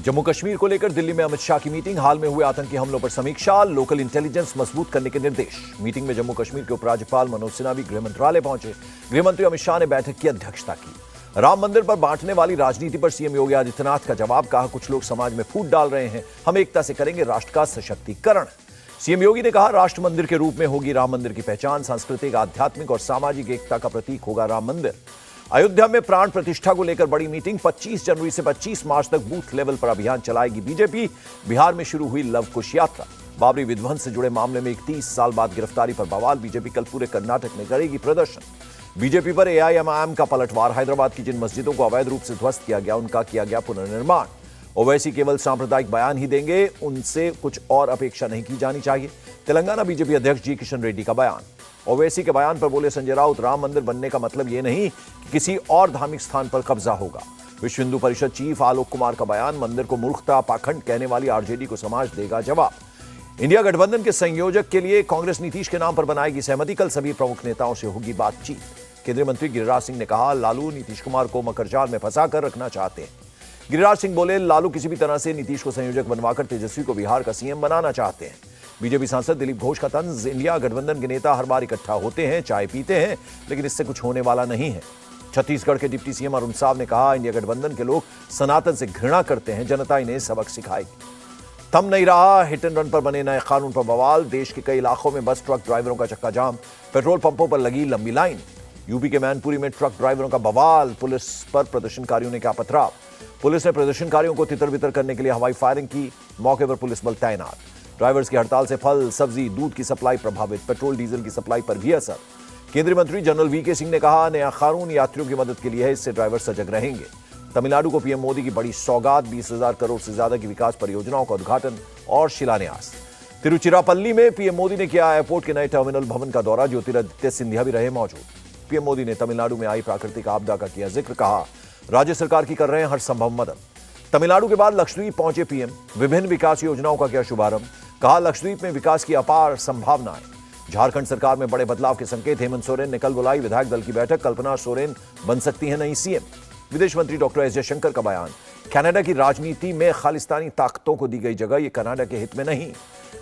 जम्मू कश्मीर को लेकर दिल्ली में अमित शाह की मीटिंग। हाल में हुए आतंकी हमलों पर समीक्षा, लोकल इंटेलिजेंस मजबूत करने के निर्देश। मीटिंग में जम्मू कश्मीर के उपराज्यपाल मनोज सिन्हा भी गृह मंत्रालय पहुंचे। गृह मंत्री अमित शाह ने बैठक की अध्यक्षता की। राम मंदिर पर बांटने वाली राजनीति पर सीएम योगी आदित्यनाथ का जवाब, कहा कुछ लोग समाज में फूट डाल रहे हैं, हम एकता से करेंगे राष्ट्र का सशक्तिकरण। सीएम योगी ने कहा राष्ट्र मंदिर के रूप में होगी राम मंदिर की पहचान, सांस्कृतिक, आध्यात्मिक और सामाजिक एकता का प्रतीक होगा राम मंदिर। अयोध्या में प्राण प्रतिष्ठा को लेकर बड़ी मीटिंग। 25 जनवरी से 25 मार्च तक बूथ लेवल पर अभियान चलाएगी बीजेपी। बिहार में शुरू हुई लव कुश यात्रा। बाबरी विध्वंस से जुड़े मामले में 31 साल बाद गिरफ्तारी पर बवाल। बीजेपी कल पूरे कर्नाटक में करेगी प्रदर्शन। बीजेपी पर एआईएमआईएम का पलटवार। हैदराबाद की जिन मस्जिदों को अवैध रूप से ध्वस्त किया गया, उनका किया गया पुनर्निर्माण। ओवैसी केवल सांप्रदायिक बयान ही देंगे, उनसे कुछ और अपेक्षा नहीं की जानी चाहिए। तेलंगाना बीजेपी अध्यक्ष जी किशन रेड्डी का बयान। ओवैसी के बयान पर बोले संजय राउत, राम मंदिर बनने का मतलब यह नहीं कि किसी और धार्मिक स्थान पर कब्जा होगा। विश्व हिंदू परिषद चीफ आलोक कुमार का बयान। मंदिर को मूर्खता, पाखंड कहने वाली आरजेडी को समाज देगा जवाब। इंडिया गठबंधन के संयोजक के लिए कांग्रेस नीतीश के नाम पर बनाएगी सहमति। कल सभी प्रमुख नेताओं से होगी बातचीत। केंद्रीय मंत्री गिरिराज सिंह ने कहा लालू नीतीश कुमार को मकरजाल में फंसाकर रखना चाहते हैं। गिरिराज सिंह बोले लालू किसी भी तरह से नीतीश को संयोजक बनवाकर तेजस्वी को बिहार का सीएम बनाना चाहते हैं। बीजेपी सांसद दिलीप घोष का तंज। इंडिया गठबंधन के नेता हर बार इकट्ठा होते हैं, चाय पीते हैं, लेकिन इससे कुछ होने वाला नहीं है। छत्तीसगढ़ के डिप्टी सीएम अरुण साव ने कहा इंडिया गठबंधन के लोग सनातन से घृणा करते हैं, जनता इन्हें सबक सिखाएगी। थम नहीं रहा हिट एंड रन पर बने नए कानून पर बवाल। देश के कई इलाकों में बस ट्रक ड्राइवरों का चक्का जाम। पेट्रोल पंपों पर लगी लंबी लाइन। यूपी के मैनपुरी में ट्रक ड्राइवरों का बवाल। पुलिस पर प्रदर्शनकारियों ने किया पथराव। पुलिस ने प्रदर्शनकारियों को तितर बितर करने के लिए हवाई फायरिंग की। मौके पर पुलिस बल तैनात। ड्राइवर्स की हड़ताल से फल, सब्जी, दूध की सप्लाई प्रभावित। पेट्रोल डीजल की सप्लाई पर भी असर। केंद्रीय मंत्री जनरल वीके सिंह ने कहा नया कानून यात्रियों की मदद के लिए है, इससे ड्राइवर सजग रहेंगे। तमिलनाडु को पीएम मोदी की बड़ी सौगात। 20,000 करोड़ से ज्यादा की विकास परियोजनाओं का उद्घाटन और शिलान्यास। तिरुचिरापल्ली में पीएम मोदी ने किया एयरपोर्ट के नए टर्मिनल भवन का दौरा। ज्योतिरादित्य सिंधिया भी रहे मौजूद। पीएम मोदी ने तमिलनाडु में आई प्राकृतिक आपदा का किया जिक्र। कहा राज्य सरकार की कर रहे हैं हर संभव मदद। तमिलनाडु के बाद लक्षद्वीप पहुंचे पीएम। विभिन्न विकास योजनाओं का किया शुभारंभ। कहा लक्षद्वीप में विकास की अपार संभावनाएं। झारखंड सरकार में बड़े बदलाव के संकेत। हेमंत सोरेन ने कल बुलाई विधायक दल की बैठक। कल्पना सोरेन बन सकती है नई सीएम। विदेश मंत्री डॉक्टर एस जयशंकर का बयान। कनाडा की राजनीति में खालिस्तानी ताकतों को दी गई जगह, यह कनाडा के हित में नहीं।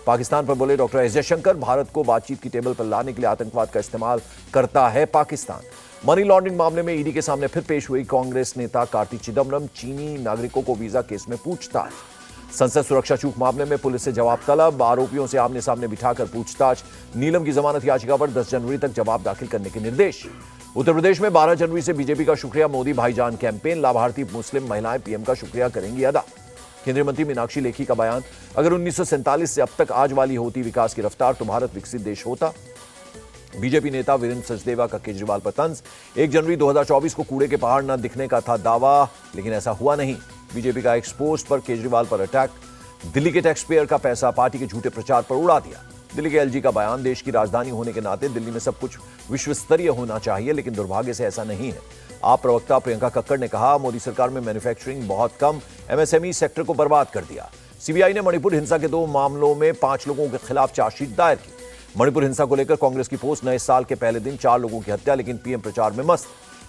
पाकिस्तान पर बोले डॉक्टर एस जयशंकर, भारत को बातचीत की टेबल पर लाने के लिए आतंकवाद का इस्तेमाल करता है पाकिस्तान। मनी लॉन्ड्रिंग मामले में ईडी के सामने फिर पेश हुई कांग्रेस नेता कार्ति चिदम्बरम। चीनी नागरिकों को वीजा केस में पूछताछ। संसद सुरक्षा चूक मामले में पुलिस से जवाब तलब। आरोपियों से आमने सामने बिठाकर पूछताछ। नीलम की जमानत याचिका पर 10 जनवरी तक जवाब दाखिल करने के निर्देश। उत्तर प्रदेश में 12 जनवरी से बीजेपी का शुक्रिया मोदी भाईजान कैंपेन। लाभार्थी मुस्लिम महिलाएं पीएम का शुक्रिया करेंगी अदा। केंद्रीय मंत्री मीनाक्षी लेखी का बयान। अगर 1947 से अब तक आज वाली होती विकास की रफ्तार तो भारत विकसित देश होता। बीजेपी नेता वीरेंद्र सचदेवा का केजरीवाल पर तंज। 1 जनवरी 2024 को कूड़े के पहाड़ न दिखने का था दावा, लेकिन ऐसा हुआ नहीं। बीजेपी का एक्सपोस्ट पर केजरीवाल पर अटैक। दिल्ली के टैक्स पेयर का पैसा पार्टी के झूठे प्रचार पर उड़ा दिया। दिल्ली के एलजी का बयान। देश की राजधानी होने के नाते दिल्ली में सब कुछ विश्व स्तरीय होना चाहिए, लेकिन दुर्भाग्य से ऐसा नहीं है। आप प्रवक्ता प्रियंका कक्कड़ ने कहा मोदी सरकार में मैन्युफैक्चरिंग बहुत कम, एमएसएमई सेक्टर को बर्बाद कर दिया। सीबीआई ने मणिपुर हिंसा के 2 मामलों में 5 लोगों के खिलाफ चार्जशीट दायर की। मणिपुर हिंसा को लेकर कांग्रेस की पोस्ट। नए साल के पहले दिन 4 लोगों की हत्या, लेकिन पीएम प्रचार में मस्त।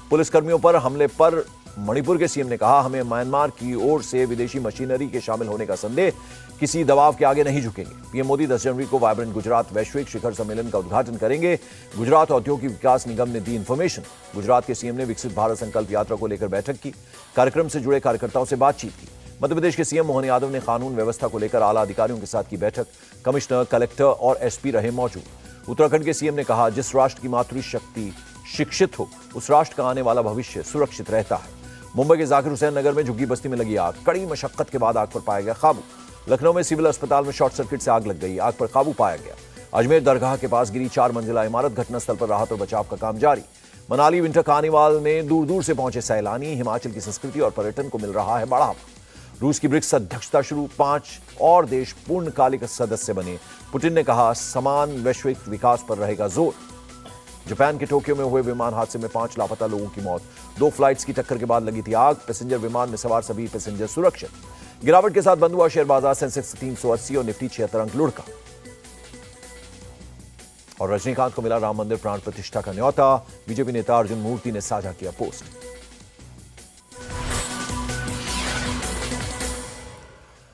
पुलिसकर्मियों पर हमले पर मणिपुर के सीएम ने कहा हमें म्यांमार की ओर से विदेशी मशीनरी के शामिल होने का संदेह, किसी दबाव के आगे नहीं झुकेंगे। पीएम मोदी 10 जनवरी को वाइब्रेंट गुजरात वैश्विक शिखर सम्मेलन का उद्घाटन करेंगे। गुजरात औद्योगिक विकास निगम ने दी इंफॉर्मेशन। गुजरात के सीएम ने विकसित भारत संकल्प यात्रा को लेकर बैठक की। कार्यक्रम से जुड़े कार्यकर्ताओं से बातचीत की। मध्य प्रदेश के सीएम मोहन यादव ने कानून व्यवस्था को लेकर आला अधिकारियों के साथ की बैठक। कमिश्नर, कलेक्टर और एसपी रहे मौजूद। उत्तराखंड के सीएम ने कहा जिस राष्ट्र की मातृशक्ति शिक्षित हो, उस राष्ट्र का आने वाला भविष्य सुरक्षित रहता है। मुंबई के जाकिर हुसैन नगर में झुग्गी बस्ती में लगी आग। कड़ी मशक्कत के बाद आग पर पाया गया काबू। लखनऊ में सिविल अस्पताल में शॉर्ट सर्किट से आग लग गई। आग पर काबू पाया गया। अजमेर दरगाह के पास गिरी 4 मंजिला इमारत। घटनास्थल पर राहत और बचाव का काम जारी। मनाली विंटर कार्निवाल में दूर दूर से पहुंचे सैलानी। हिमाचल की संस्कृति और पर्यटन को मिल रहा है बढ़ावा। रूस की ब्रिक्स अध्यक्षता शुरू। 5 और देश पूर्णकालिक सदस्य बने। पुतिन ने कहा समान वैश्विक विकास पर रहेगा जोर। जापान के टोक्यो में हुए विमान हादसे में 5 लापता लोगों की मौत। 2 फ्लाइट्स की टक्कर के बाद लगी थी आग। पैसेंजर विमान में सवार सभी पैसेंजर सुरक्षित। गिरावट के साथ बंद हुआ शेयर बाजार। सेंसेक्स 380 और निफ्टी 76 अंक लुढ़का। और रजनीकांत को मिला राम मंदिर प्राण प्रतिष्ठा का न्योता। बीजेपी नेता अर्जुन मूर्ति ने साझा किया पोस्ट।